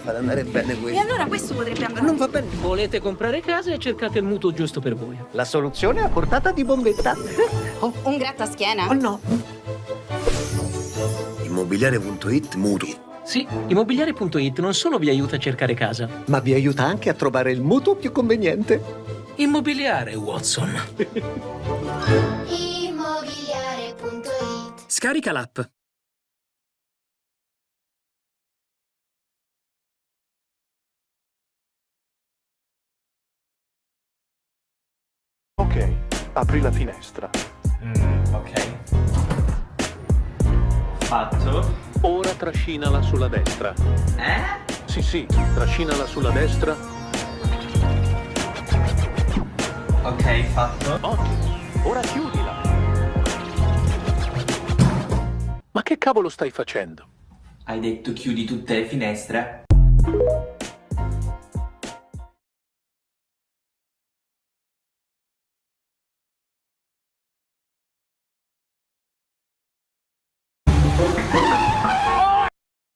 Fa andare bene E questo. allora questo potrebbe andare. Non va bene. Volete comprare casa e cercate il mutuo giusto per voi. La soluzione è a portata di bombetta. Oh, Un grattaschiena? oh no. Immobiliare.it mutui. Sì, immobiliare.it non solo vi aiuta a cercare casa. Ma vi aiuta anche a trovare il mutuo più conveniente. Immobiliare, Watson. Immobiliare.it. Scarica l'app. Ok, apri la finestra. Ok. Fatto. Ora trascinala sulla destra. Sì, trascinala sulla destra. Ok, fatto. Ottimo. Ora chiudila. Ma che cavolo stai facendo? Hai detto chiudi tutte le finestre?